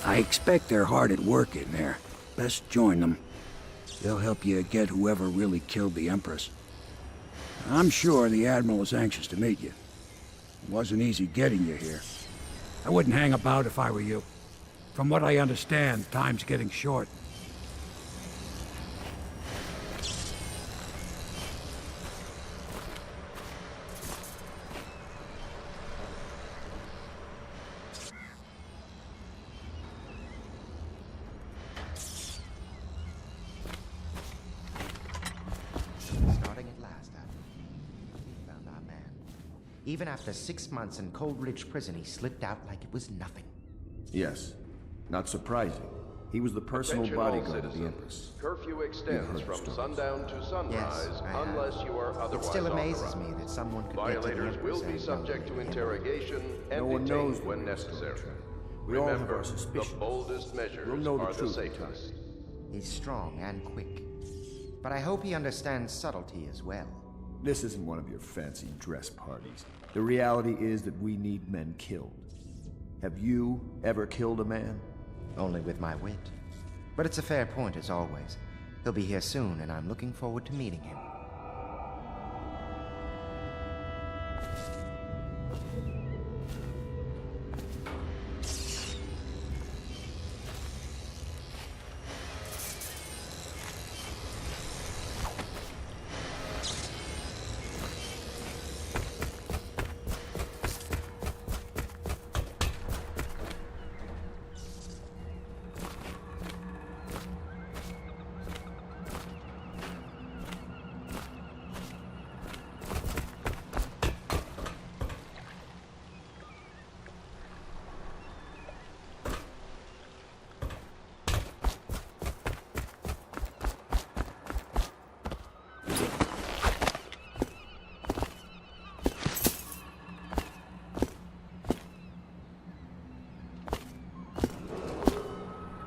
I expect they're hard at work in there. Best join them. They'll help you get whoever really killed the Empress. I'm sure the Admiral is anxious to meet you. It wasn't easy getting you here. I wouldn't hang about if I were you. From what I understand, time's getting short. Even after 6 months in Coldridge Prison, he slipped out like it was nothing. Yes. Not surprising. He was the personal bodyguard of the Empress. Curfew extends from sundown to sunrise, unless you are otherwise It still amazes authorized. me that someone could Violators get to the will be Empress subject to interrogation and No one knows detained when necessary. We all have Remember, our suspicions. the boldest measures We'll know the are the truth in safest. He's strong and quick. But I hope he understands subtlety as well. This isn't one of your fancy dress parties. The reality is that we need men killed. Have you ever killed a man? Only with my wit. But it's a fair point as always. He'll be here soon, and I'm looking forward to meeting him.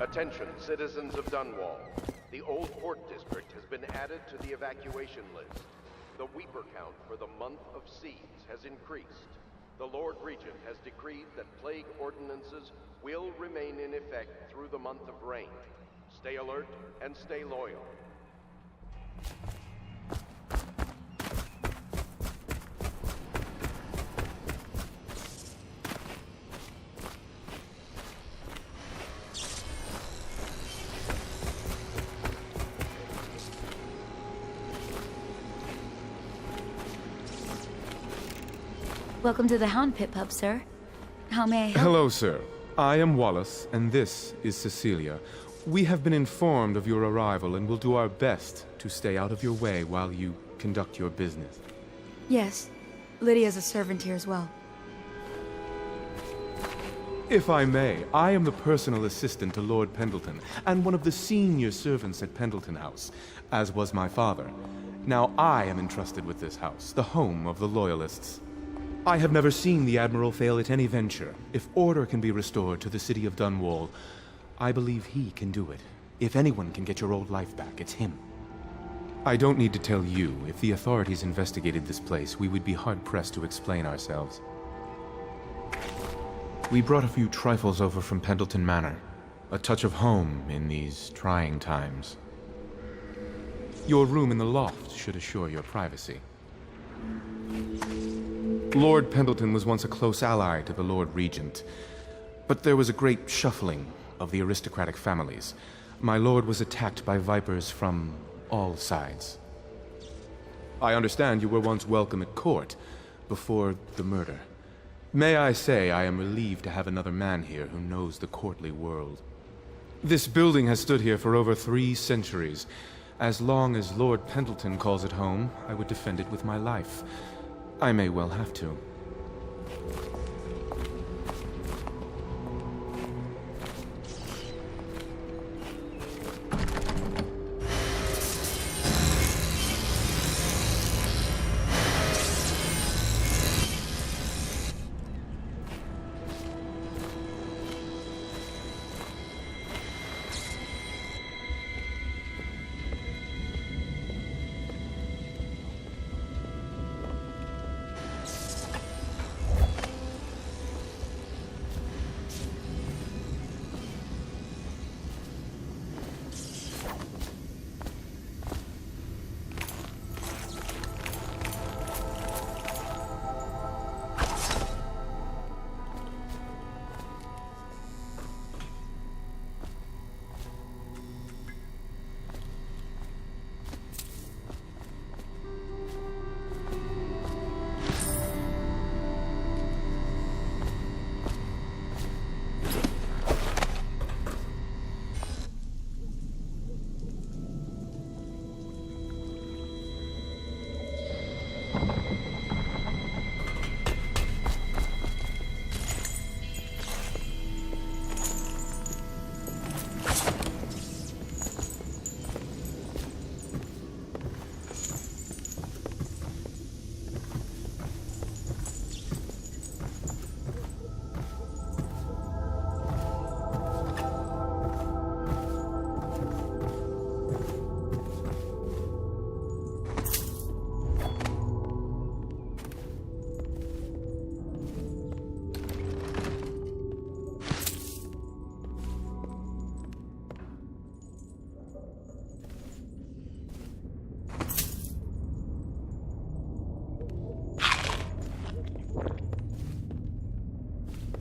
Attention, citizens of Dunwall. The Old Port District has been added to the evacuation list. The Weeper count for the month of siege has increased. The Lord Regent has decreed that plague ordinances will remain in effect through the month of rain. Stay alert and stay loyal. Welcome to the Hound Pit Pub, sir. How may I help? Hello, sir. I am Wallace, and this is Cecilia. We have been informed of your arrival and will do our best to stay out of your way while you conduct your business. Yes. Lydia's a servant here as well. If I may, I am the personal assistant to Lord Pendleton, and one of the senior servants at Pendleton House, as was my father. Now I am entrusted with this house, the home of the Loyalists. I have never seen the Admiral fail at any venture. If order can be restored to the city of Dunwall, I believe he can do it. If anyone can get your old life back, it's him. I don't need to tell you, if the authorities investigated this place, we would be hard-pressed to explain ourselves. We brought a few trifles over from Pendleton Manor. A touch of home in these trying times. Your room in the loft should assure your privacy. Lord Pendleton was once a close ally to the Lord Regent, but there was a great shuffling of the aristocratic families. My lord was attacked by vipers from all sides. I understand you were once welcome at court, before the murder. May I say I am relieved to have another man here who knows the courtly world. This building has stood here for over 3 centuries. As long as Lord Pendleton calls it home, I would defend it with my life. I may well have to.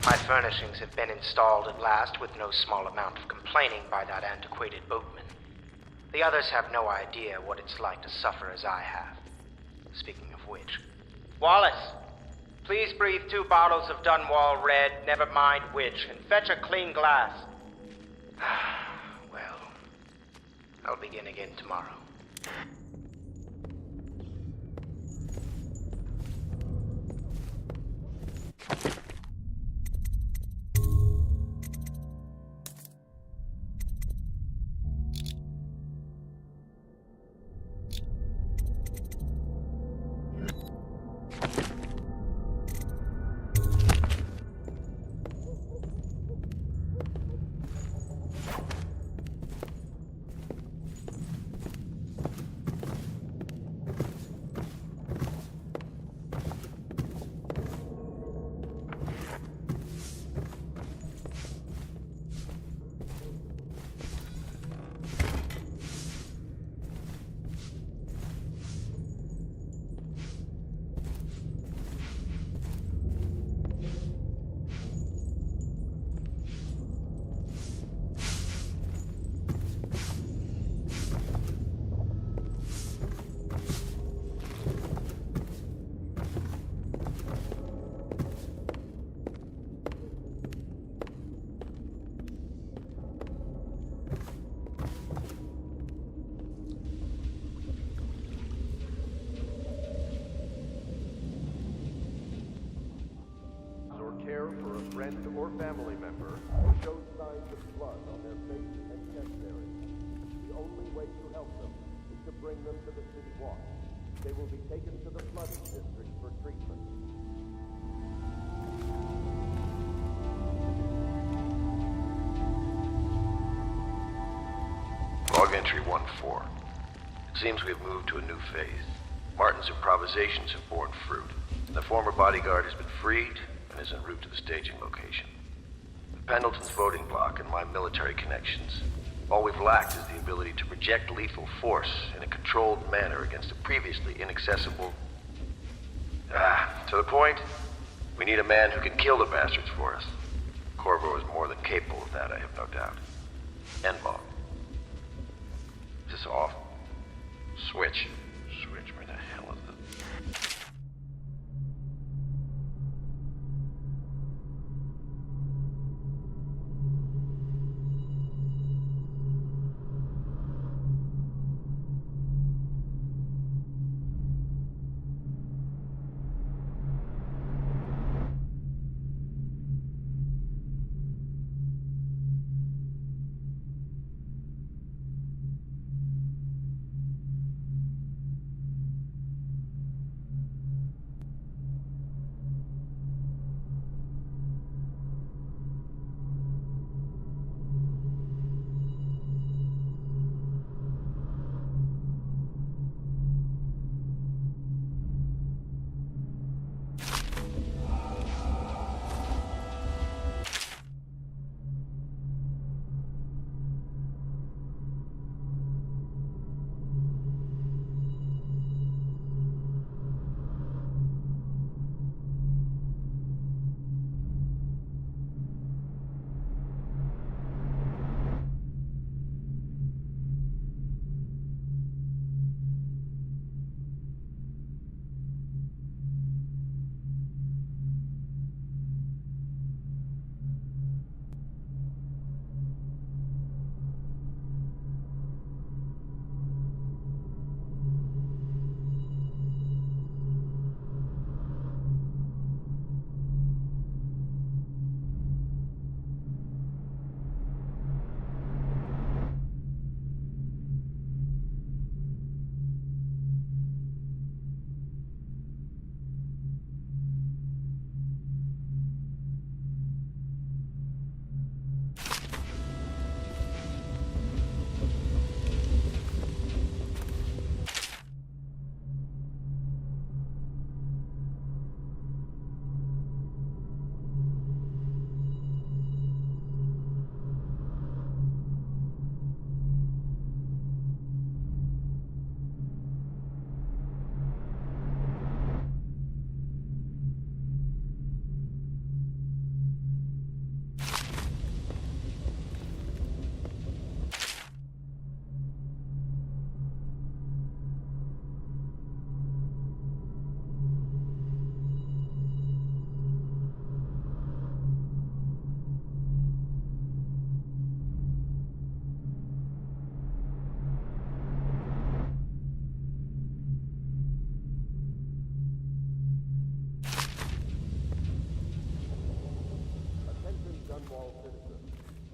My furnishings have been installed at last with no small amount of complaining by that antiquated boatman. The others have no idea what it's like to suffer as I have. Speaking of which... Wallace! Please breathe 2 bottles of Dunwall Red, never mind which, and fetch a clean glass. Well, I'll begin again tomorrow. For a friend or family member who shows signs of blood on their face and chest area. The only way to help them is to bring them to the city watch. They will be taken to the flooding district for treatment. Log entry 1-4. It seems we've moved to a new phase. Martin's improvisations have borne fruit. The former bodyguard has been freed and is en route to the staging location. With Pendleton's voting block and my military connections, all we've lacked is the ability to project lethal force in a controlled manner against a previously inaccessible... to the point, we need a man who can kill the bastards for us. Corvo is more than capable of that, I have no doubt. End log. Is this off? Switch. Switch, where the hell is the...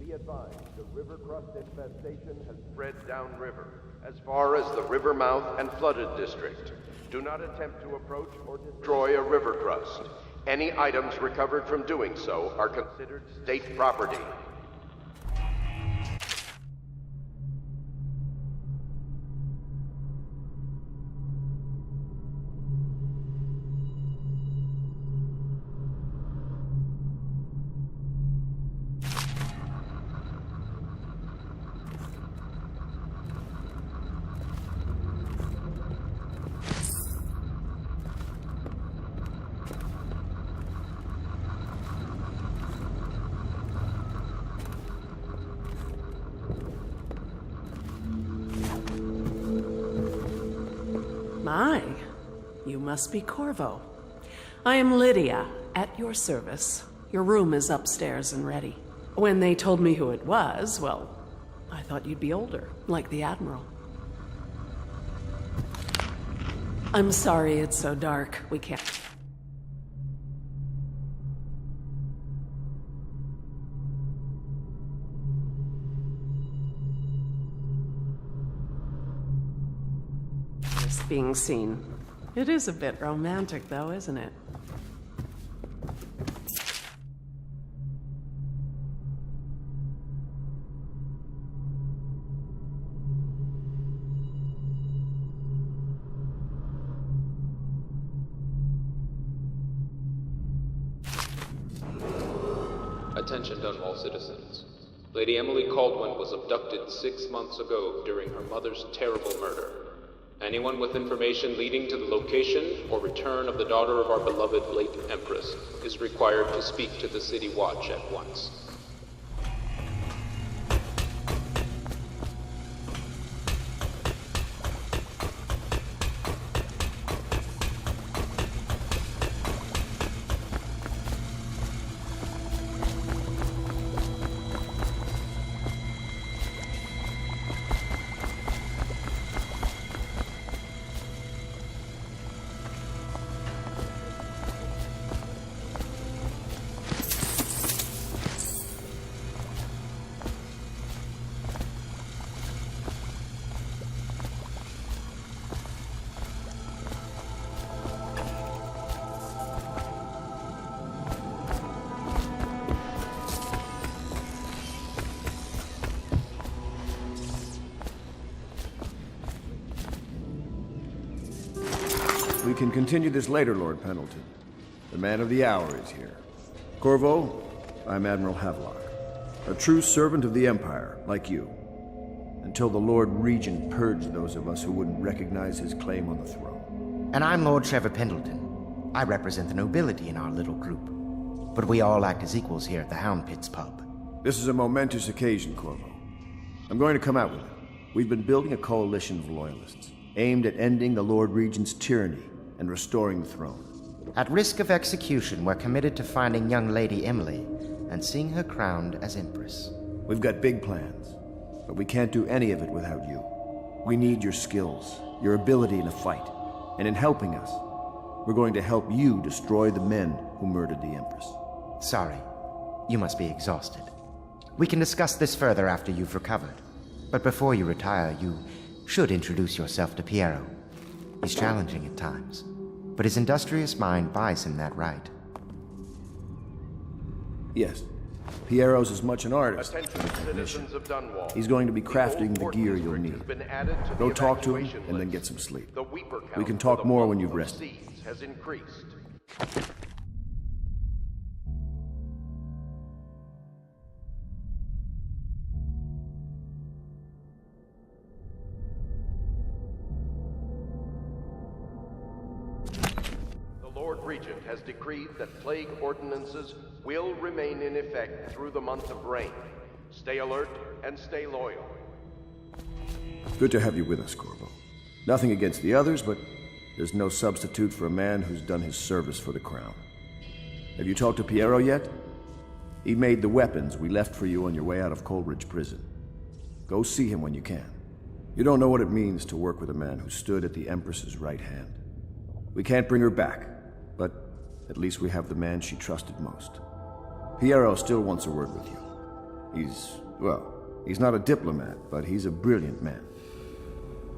Be advised, the river crust infestation has spread downriver, as far as the river mouth and flooded district. Do not attempt to approach or destroy a river crust. Any items recovered from doing so are considered state property. My, you must be Corvo. I am Lydia, at your service. Your room is upstairs and ready. When they told me who it was, well, I thought you'd be older, like the Admiral. I'm sorry it's so dark. We can't. Being seen. It is a bit romantic, though, isn't it? Attention, Dunwall citizens. Lady Emily Caldwin was abducted 6 months ago during her mother's terrible murder. Anyone with information leading to the location or return of the daughter of our beloved late Empress is required to speak to the City Watch at once. We can continue this later, Lord Pendleton. The man of the hour is here. Corvo, I'm Admiral Havelock. A true servant of the Empire, like you. Until the Lord Regent purged those of us who wouldn't recognize his claim on the throne. And I'm Lord Trevor Pendleton. I represent the nobility in our little group. But we all act as equals here at the Hound Pits pub. This is a momentous occasion, Corvo. I'm going to come out with it. We've been building a coalition of loyalists, aimed at ending the Lord Regent's tyranny and restoring the throne. At risk of execution, we're committed to finding young Lady Emily and seeing her crowned as Empress. We've got big plans, but we can't do any of it without you. We need your skills, your ability in a fight, and in helping us, we're going to help you destroy the men who murdered the Empress. Sorry, you must be exhausted. We can discuss this further after you've recovered. But before you retire, you should introduce yourself to Piero. He's challenging at times, but his industrious mind buys him that right. Yes. Piero's as much an artist Attention, as a technician. citizens of Dunwall. He's going to be crafting the old gear port you'll district need. has been added to Go the talk to him, evacuation and then list. get some sleep. The weeper We can count talk for the more month when you've of rested. seeds has increased. The Lord Regent has decreed that plague ordinances will remain in effect through the month of rain. Stay alert and stay loyal. Good to have you with us, Corvo. Nothing against the others, but there's no substitute for a man who's done his service for the crown. Have you talked to Piero yet? He made the weapons we left for you on your way out of Coleridge Prison. Go see him when you can. You don't know what it means to work with a man who stood at the Empress's right hand. We can't bring her back, but at least we have the man she trusted most. Piero still wants a word with you. He's not a diplomat, but he's a brilliant man.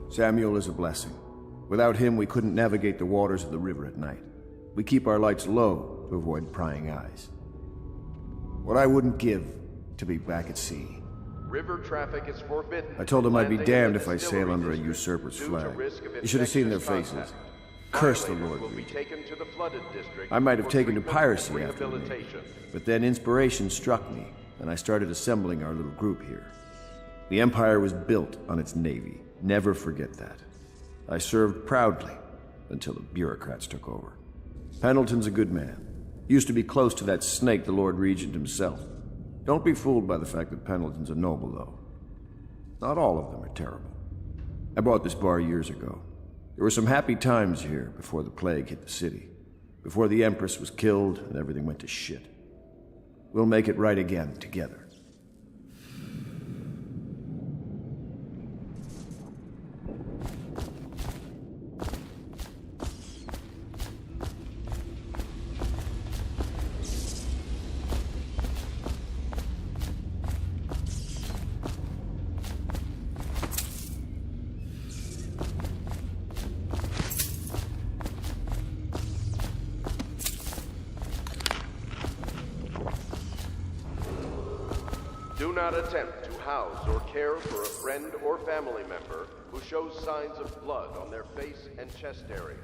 Samuel is a blessing. Without him, we couldn't navigate the waters of the river at night. We keep our lights low to avoid prying eyes. What I wouldn't give to be back at sea. River traffic is forbidden. I told them I'd be Landing damned in the if I sail under a distillery usurper's district due to flag. risk of You should have seen their infectious faces. contact. Curse the Violators Lord will be Regent. taken to the flooded district I might have for taken to treatment piracy and after the name. rehabilitation. But then inspiration struck me, and I started assembling our little group here. The Empire was built on its navy. Never forget that. I served proudly until the bureaucrats took over. Pendleton's a good man. Used to be close to that snake, the Lord Regent himself. Don't be fooled by the fact that Pendleton's a noble, though. Not all of them are terrible. I bought this bar years ago. There were some happy times here before the plague hit the city. Before the Empress was killed and everything went to shit. We'll make it right again, together. Do not attempt to house or care for a friend or family member who shows signs of blood on their face and chest area.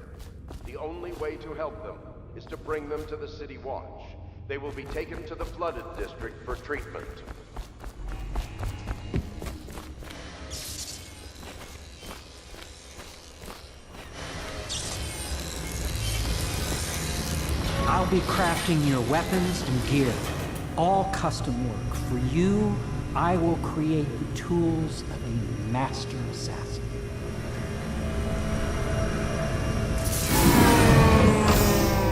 The only way to help them is to bring them to the City Watch. They will be taken to the flooded district for treatment. I'll be crafting your weapons and gear. All custom work. For you, I will create the tools of a master assassin.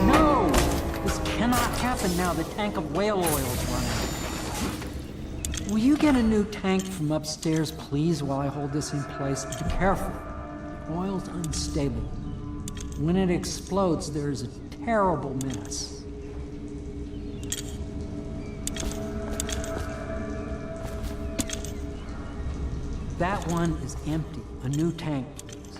No! This cannot happen now. The tank of whale oil's run out. Will you get a new tank from upstairs, please, while I hold this in place? Be careful. The oil's unstable. When it explodes, there's a terrible mess. That one is empty. A new tank, please.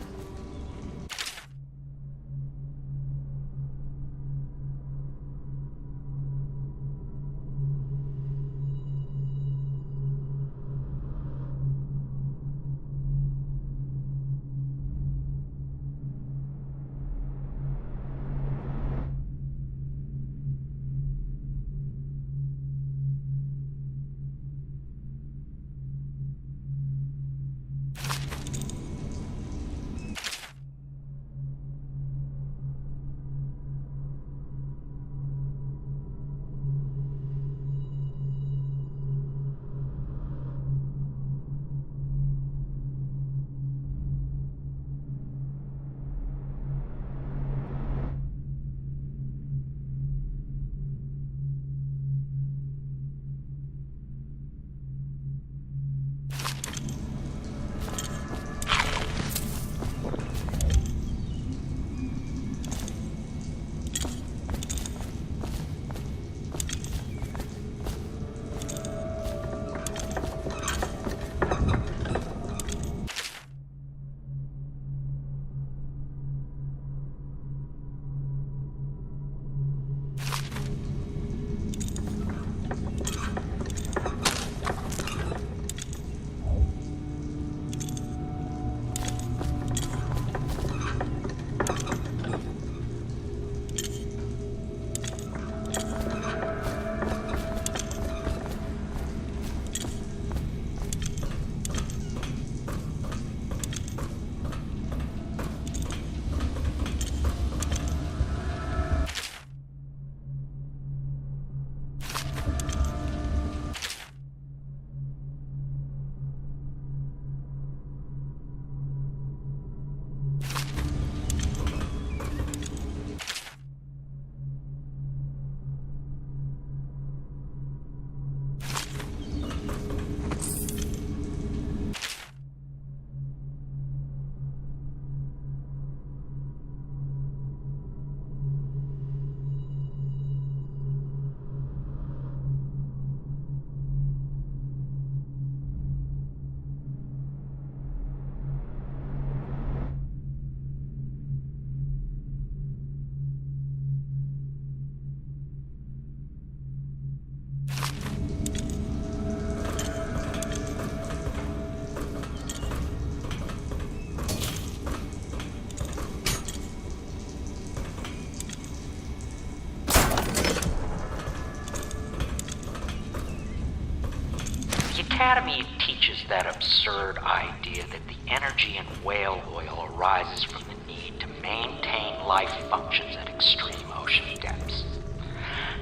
Academy teaches that absurd idea that the energy in whale oil arises from the need to maintain life functions at extreme ocean depths.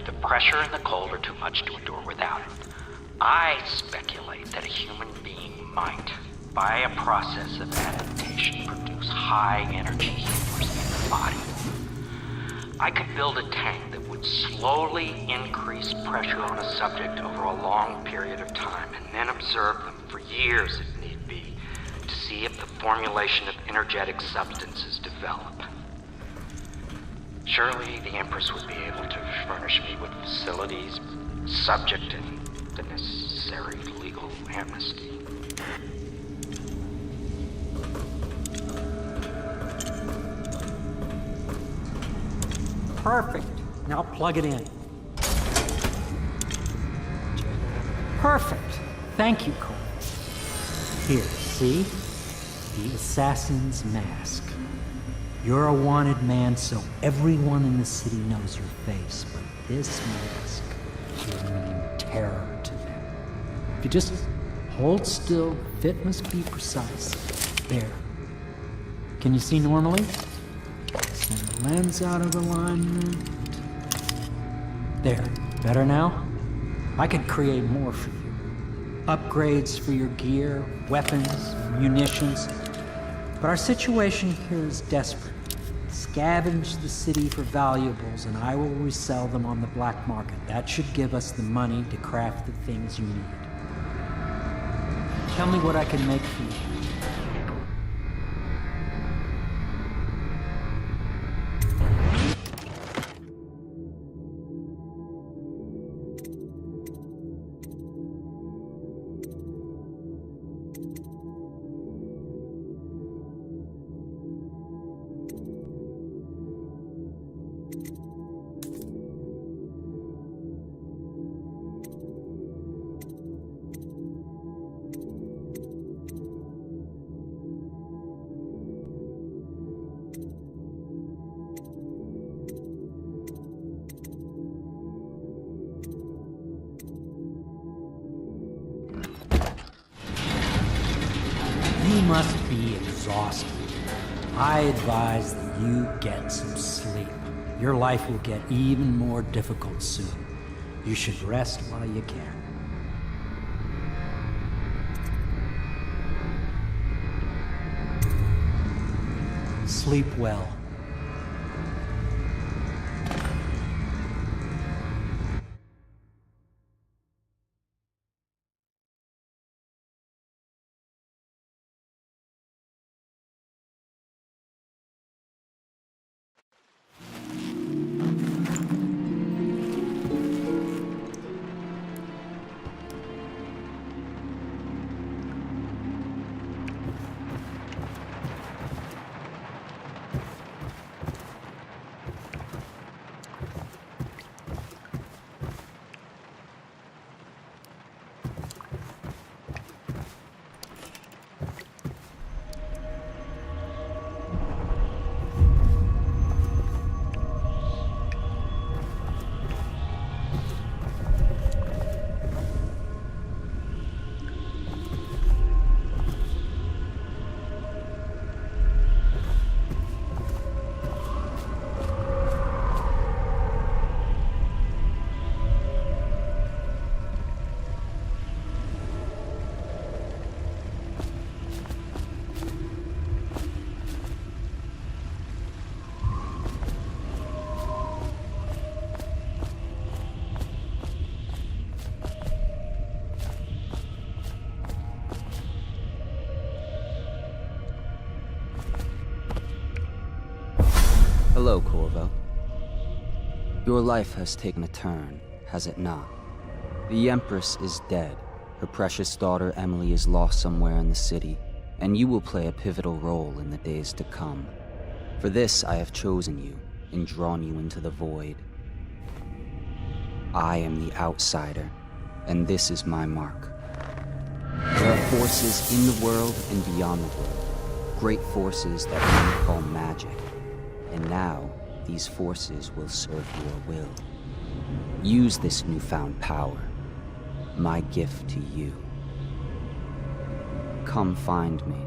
The pressure and the cold are too much to endure without it. I speculate that a human being might, by a process of adaptation, produce high-energy healers in the body. I could build a tank that would slowly increase pressure on a subject over a long period of time, and then observe them for years if need be, to see if the formulation of energetic substances develop. Surely the Empress would be able to furnish me with facilities, subject and the necessary legal amnesty. Perfect. Now plug it in. Perfect. Thank you, Cole. Here, see? The assassin's mask. You're a wanted man, so everyone in the city knows your face, but this mask will mean terror to them. If you just hold still, fit must be precise. There. Can you see normally? Center lens out of alignment. There. Better now? I could create more for you. Upgrades for your gear, weapons, munitions. But our situation here is desperate. Scavenge the city for valuables, and I will resell them on the black market. That should give us the money to craft the things you need. Tell me what I can make for you. You must be exhausted. I advise that you get some sleep. Your life will get even more difficult soon. You should rest while you can. Sleep well. Hello, Corvo. Your life has taken a turn, has it not? The Empress is dead. Her precious daughter Emily is lost somewhere in the city, and you will play a pivotal role in the days to come. For this, I have chosen you and drawn you into the void. I am the outsider, and this is my mark. There are forces in the world and beyond the world, great forces that men call magic. And now, these forces will serve your will. Use this newfound power, my gift to you. come find me.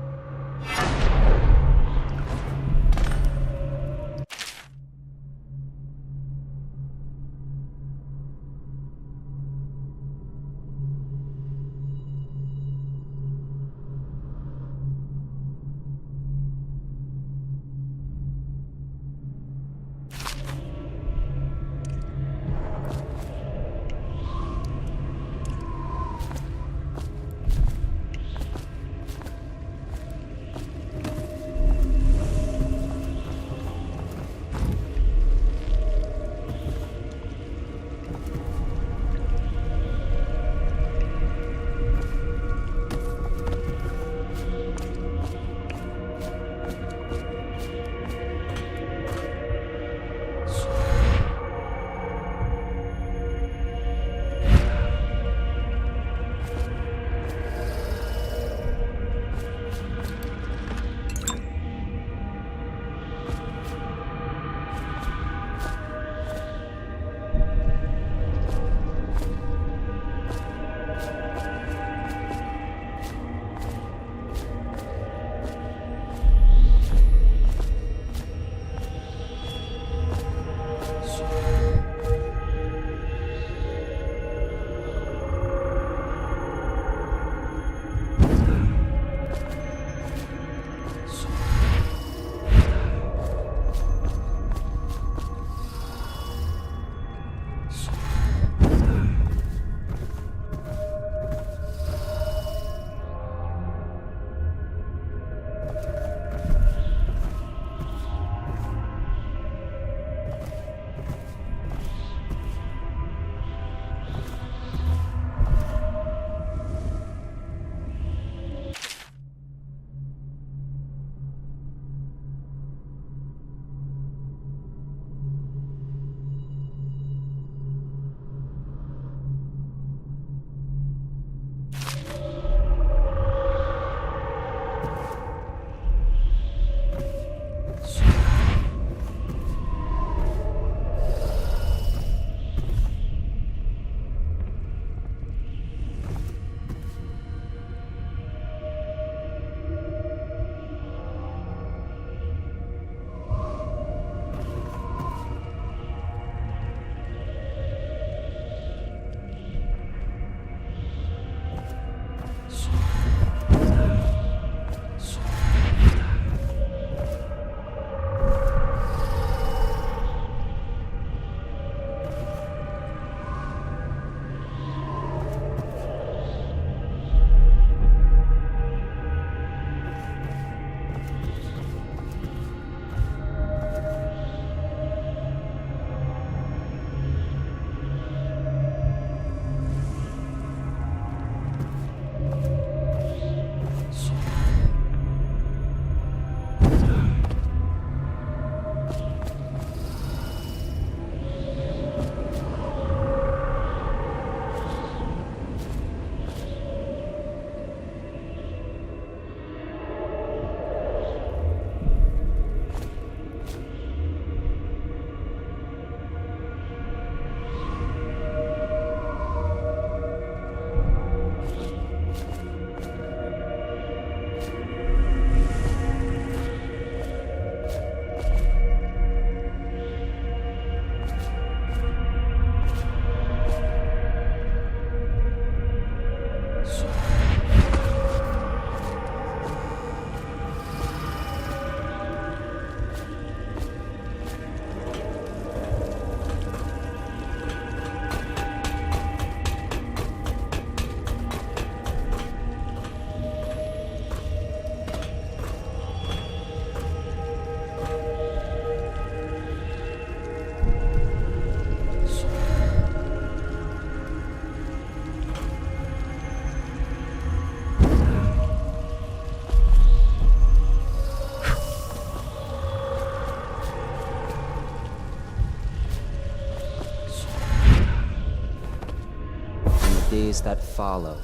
days that follow,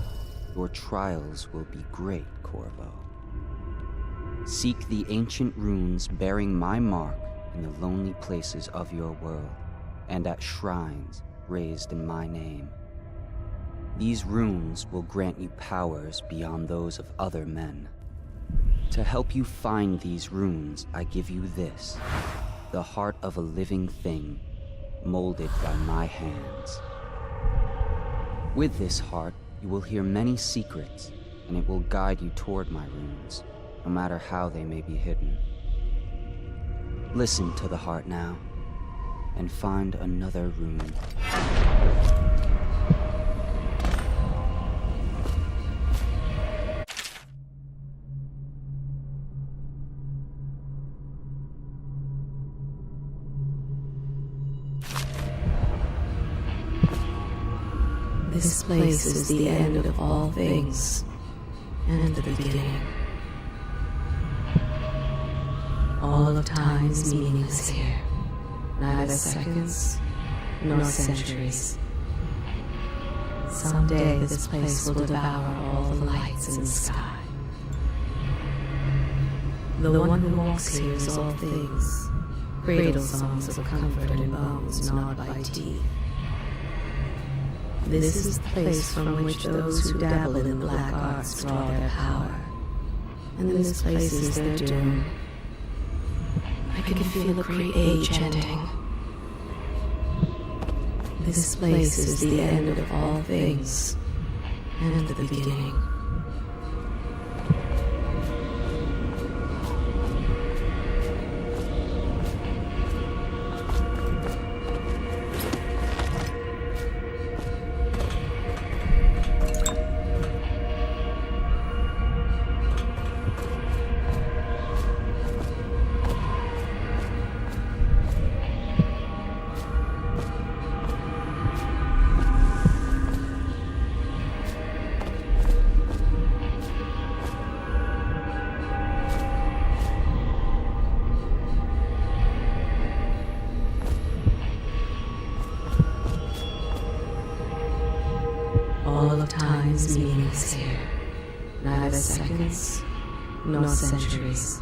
your trials will be great, Corvo. Seek the ancient runes bearing my mark in the lonely places of your world, and at shrines raised in my name. These runes will grant you powers beyond those of other men. To help you find these runes, I give you this, the heart of a living thing, molded by my hands. With this heart, you will hear many secrets, and it will guide you toward my runes, no matter how they may be hidden. Listen to the heart now, and find another rune. This place is the end of all things, and the beginning. All of time's meanings here, neither seconds nor centuries. Someday this place will devour all the lights in the sky. The one who walks here is all things, cradle songs of comfort and bones gnawed by teeth. This is the place from which those who dabble in the black arts draw their power. And this place is their doom. I can feel a great age ending. This place is the end of all things, and the beginning. All of time's meanings here, neither seconds nor centuries.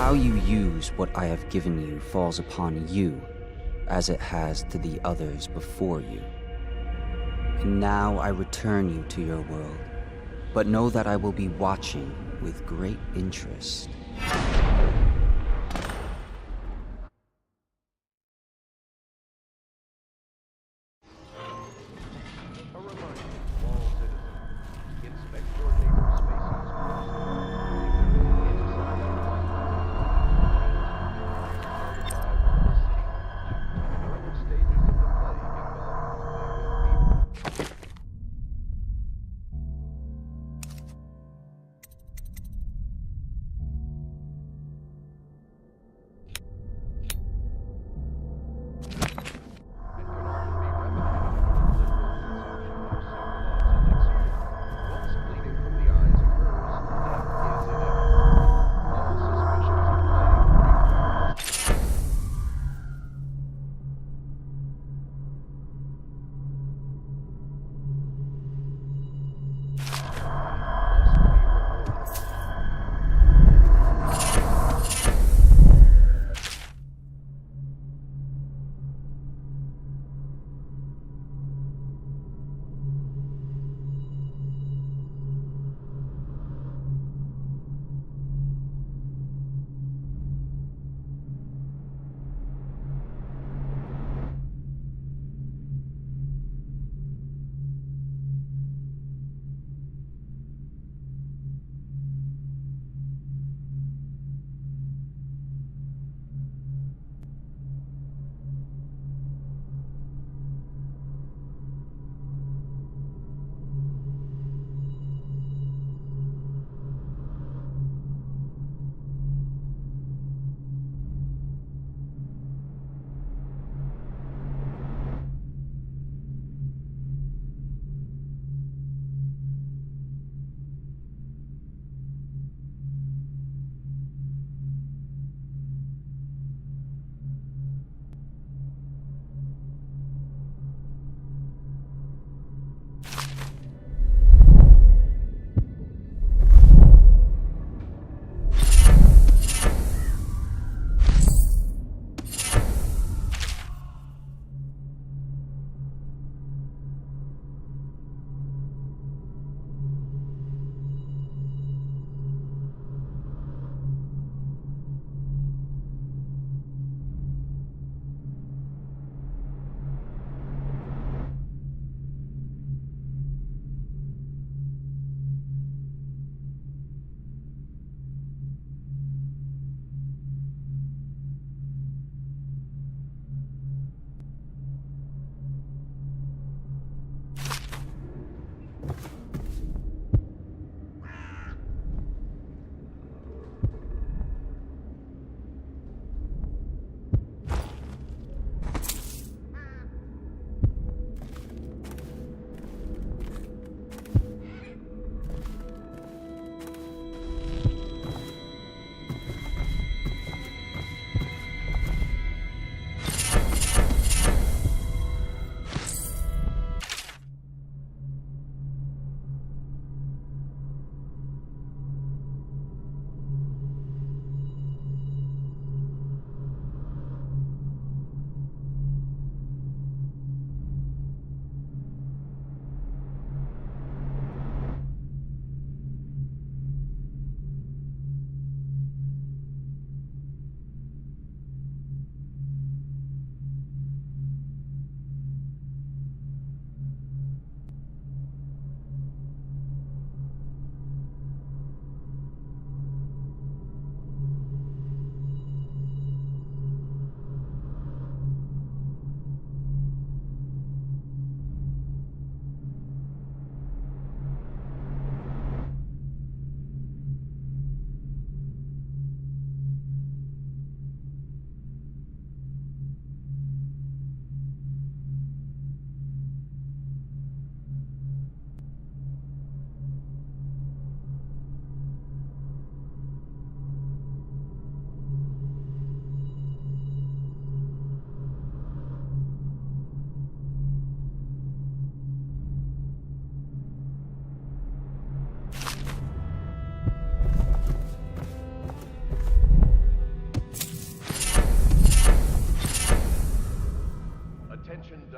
How you use what I have given you falls upon you, as it has to the others before you. And now I return you to your world, but know that I will be watching with great interest.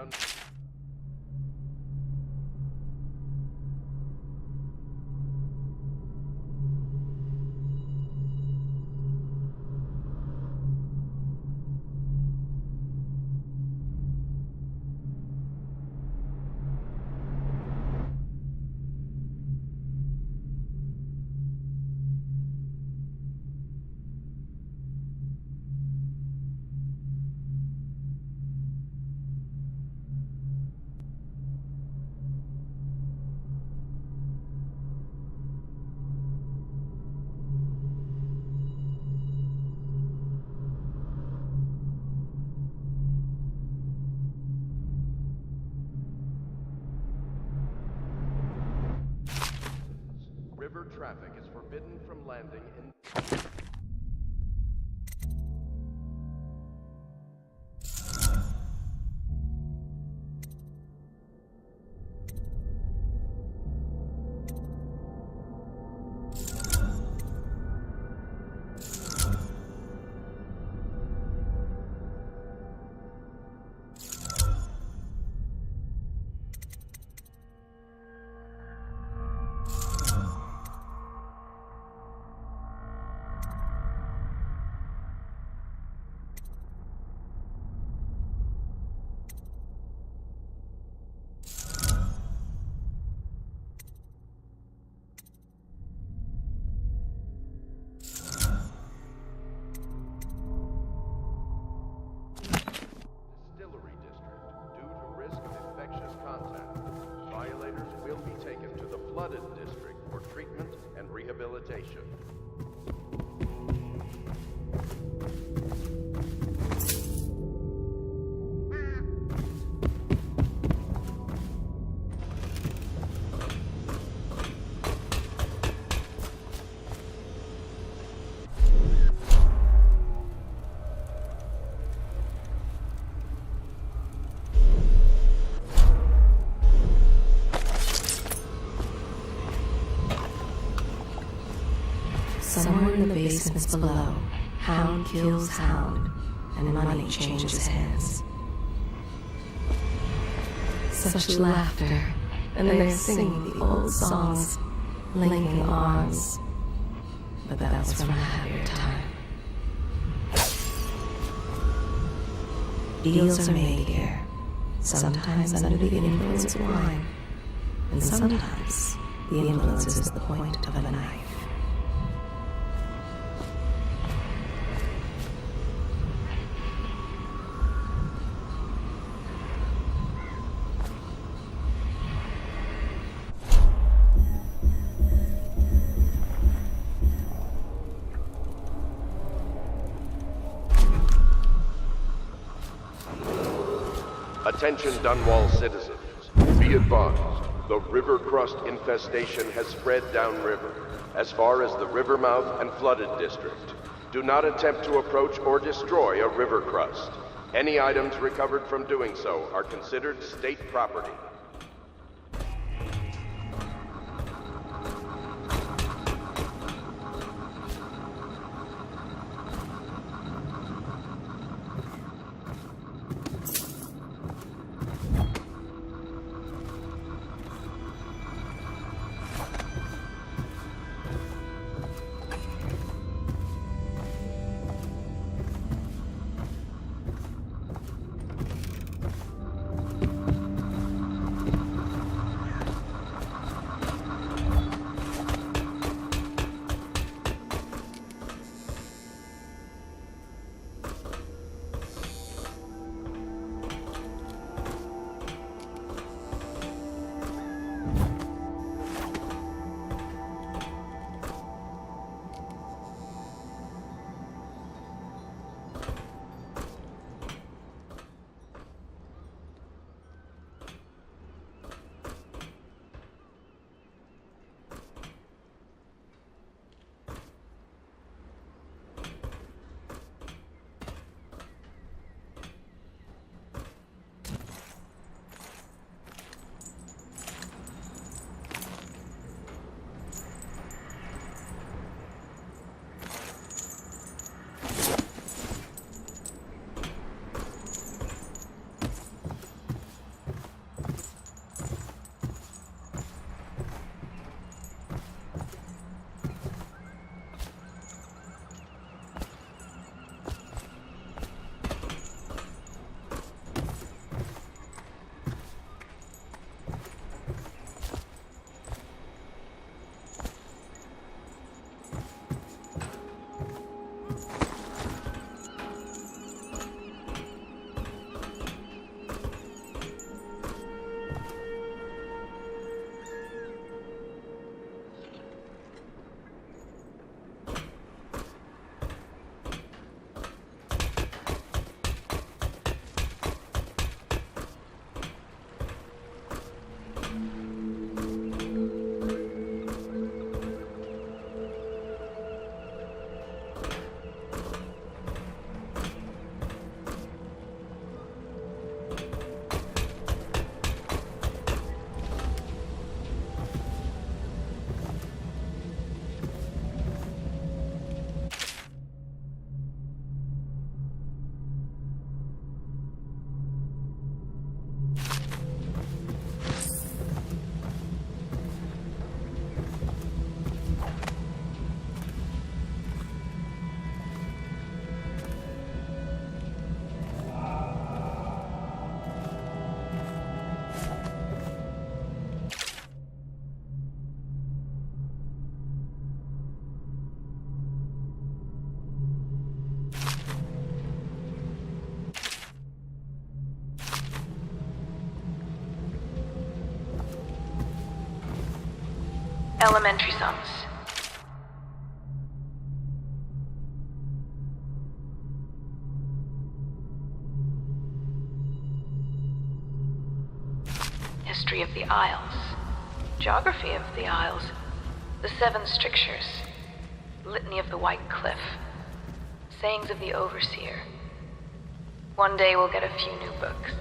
Dunwall. River traffic is forbidden from landing in... District for treatment and rehabilitation. Somewhere in the basements below, hound kills hound, and money changes hands. Such laughter, and they're singing the old songs, linking arms. But that was from a happier time. Deals are made here, sometimes under the influence of wine, and sometimes the influence is the point of a knife. Attention Dunwall citizens. Be advised, the river crust infestation has spread downriver, as far as the river mouth and flooded district. Do not attempt to approach or destroy a river crust. Any items recovered from doing so are considered state property. Elementary sums. History of the Isles. Geography of the Isles. The Seven Strictures. Litany of the White Cliff. Sayings of the Overseer. One day we'll get a few new books.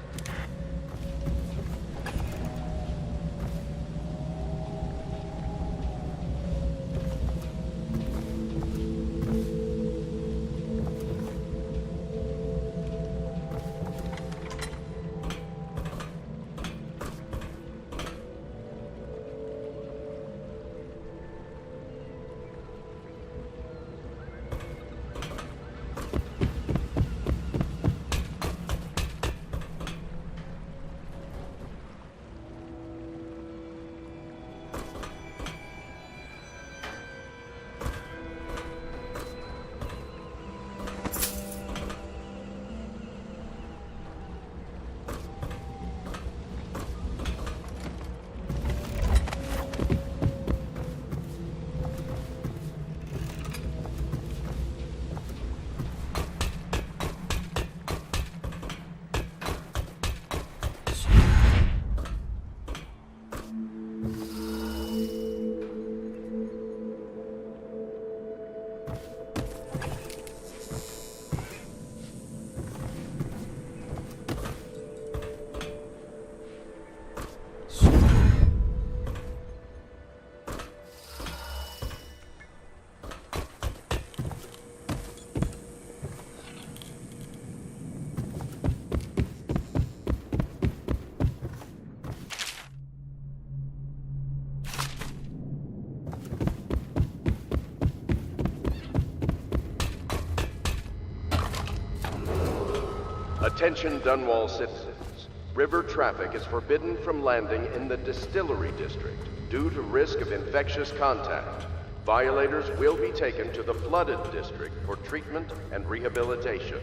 Attention Dunwall citizens. River traffic is forbidden from landing in the Distillery District due to risk of infectious contact. Violators will be taken to the Flooded District for treatment and rehabilitation.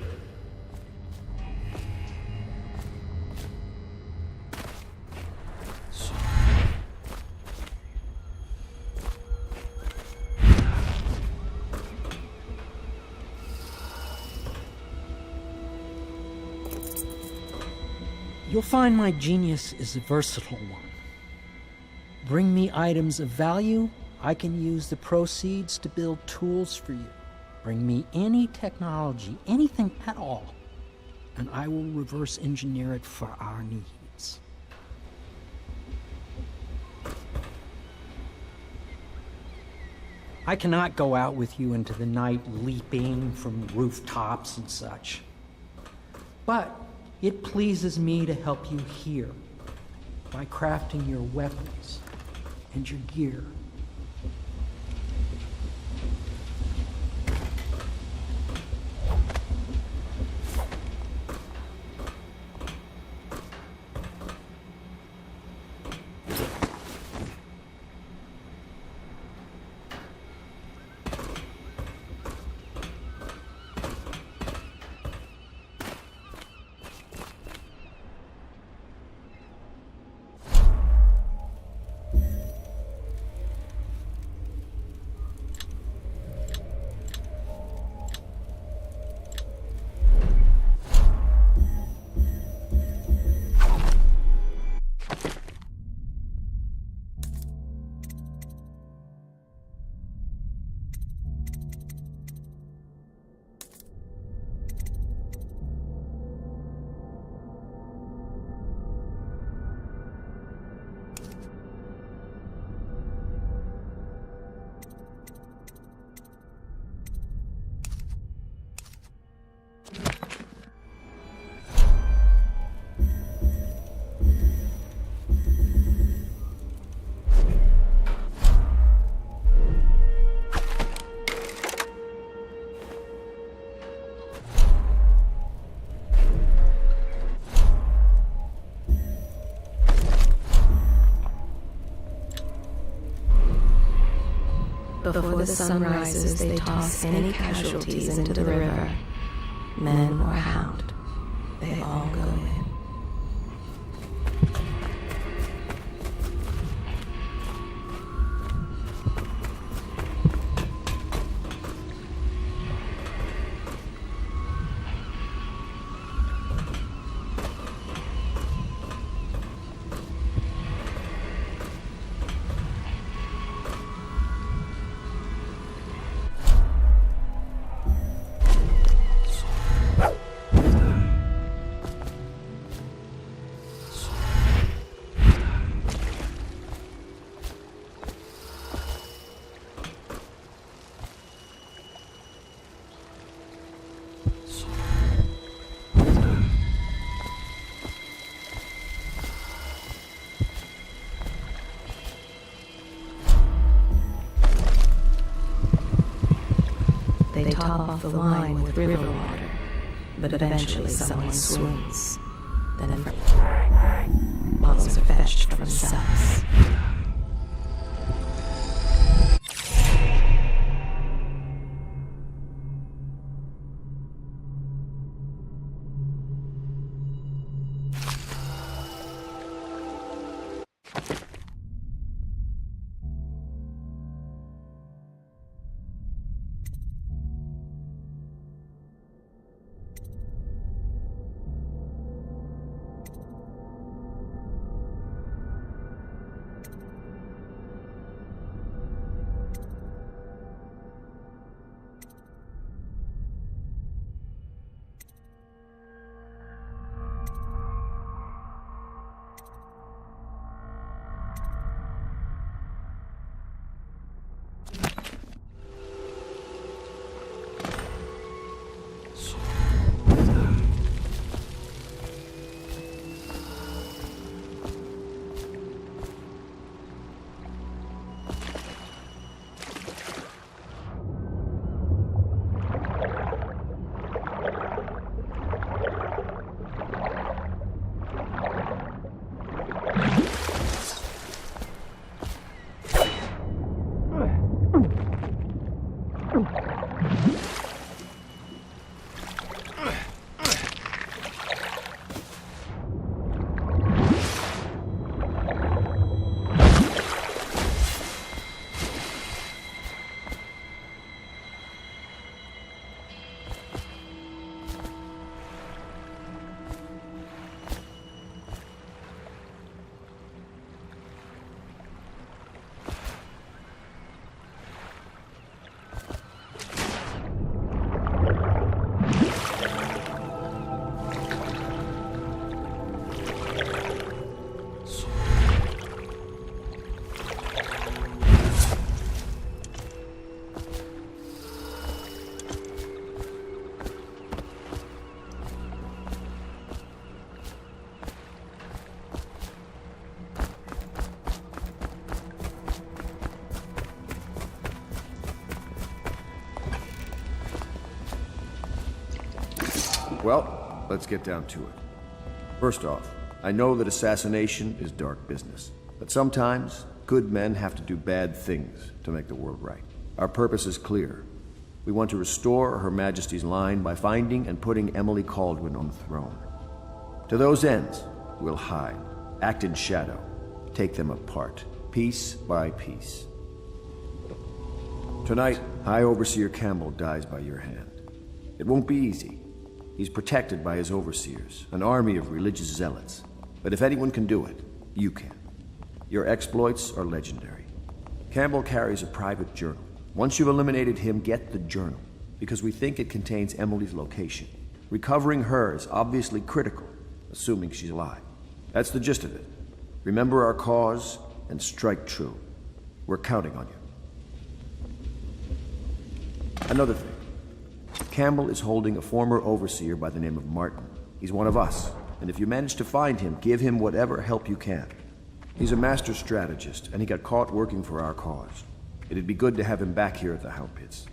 You'll find my genius is a versatile one. Bring me items of value, I can use the proceeds to build tools for you. Bring me any technology, anything at all, and I will reverse engineer it for our needs. I cannot go out with you into the night leaping from rooftops and such. But it pleases me to help you here by crafting your weapons and your gear. Before the sun rises, they toss any casualties into the river. Men or hound, they all go in. top off the wine with river water, but eventually someone swoons. Then bottles are fetched from the cells. Well, let's get down to it. First off, I know that assassination is dark business, but sometimes good men have to do bad things to make the world right. Our purpose is clear. We want to restore Her Majesty's line by finding and putting Emily Kaldwin on the throne. To those ends, we'll hide, act in shadow, take them apart, piece by piece. Tonight, High Overseer Campbell dies by your hand. It won't be easy. He's protected by his overseers, an army of religious zealots. But if anyone can do it, you can. Your exploits are legendary. Campbell carries a private journal. Once you've eliminated him, get the journal, because we think it contains Emily's location. Recovering her is obviously critical, assuming she's alive. That's the gist of it. Remember our cause and strike true. We're counting on you. Another thing. Campbell is holding a former overseer by the name of Martin. He's one of us, and if you manage to find him, give him whatever help you can. He's a master strategist, and he got caught working for our cause. It'd be good to have him back here at the Hound Pits.